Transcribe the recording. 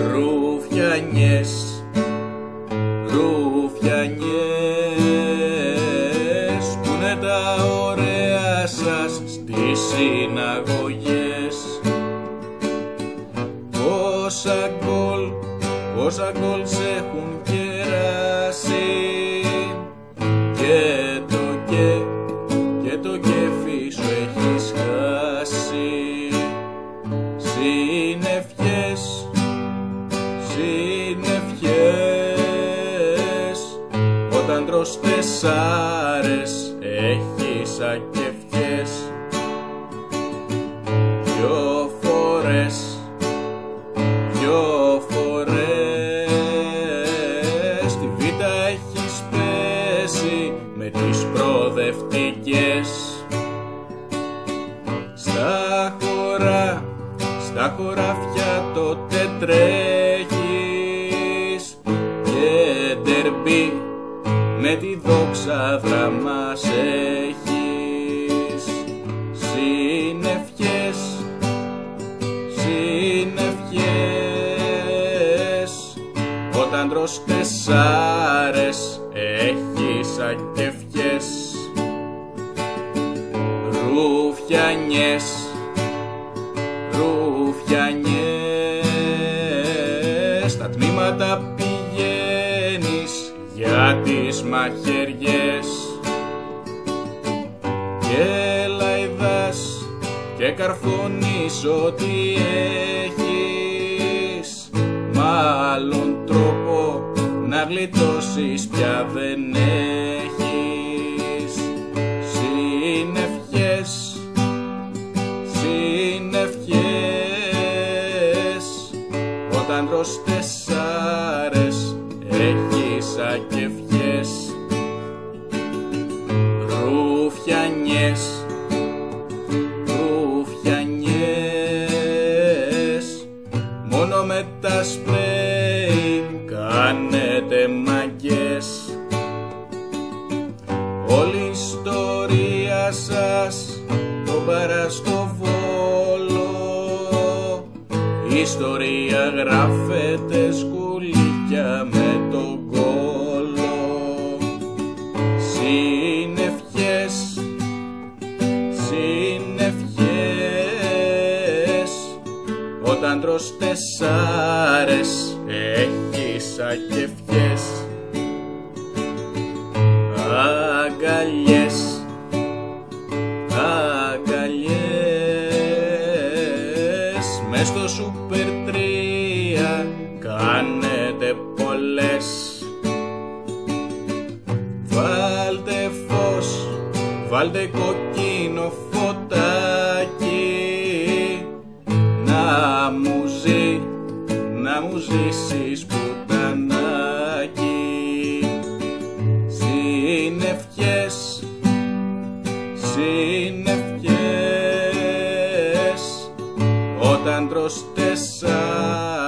Ρουφιανιές, ρουφιανιές, πουνε τα ωραία σας στις συναγωγές. Πόσα γκολ σ' έχουν κεράσει και το κέφι σου έχεις χάσει. Συννεφιές, συννεφιές, όταν τρως τεσσάρες έχεις ακεφιές. Δυο φορές στη βήτα έχεις πέσει με τις προοδευτικές. Στα χωράφια τότε τρέχεις και ντερμπί με τη δόξα δραμάς έχεις. Συννεφιές, συννεφιές, όταν τρως τεσσάρες έχεις ακεφιές. Ρουφιανιές, ρουφιανιές, στα τμήματα πηγαίνεις για τις μαχαιριές και λαϊδάς και καρφώνεις ό,τι έχεις. Μάλλον τρόπο να γλιτώσεις πια δεν έχεις. Συννεφιές, συννεφιές, όταν τρως τεσσάρες έχεις ακεφιές. Ρουφιανιές, ρουφιανιές, μόνο με τα σπρέι κάνετε μαγκές. Όλη η ιστορία σας το παρά στο Βόλο, η ιστορία γράφεται σκουλίκια με τον κόλο. Συννεφιές, συννεφιές, όταν τρως τεσσάρες έχεις ακεφιές. Αγκαλιές, αγκαλιές, μες στο Σούπερ 3 κάνετε πολλές. Βάλτε φως, βάλτε κοκκίνο φωτάκι, να μου ζήσεις πουτανάκι. Συννεφιές, συννεφιές, όταν τρως τεσσάρες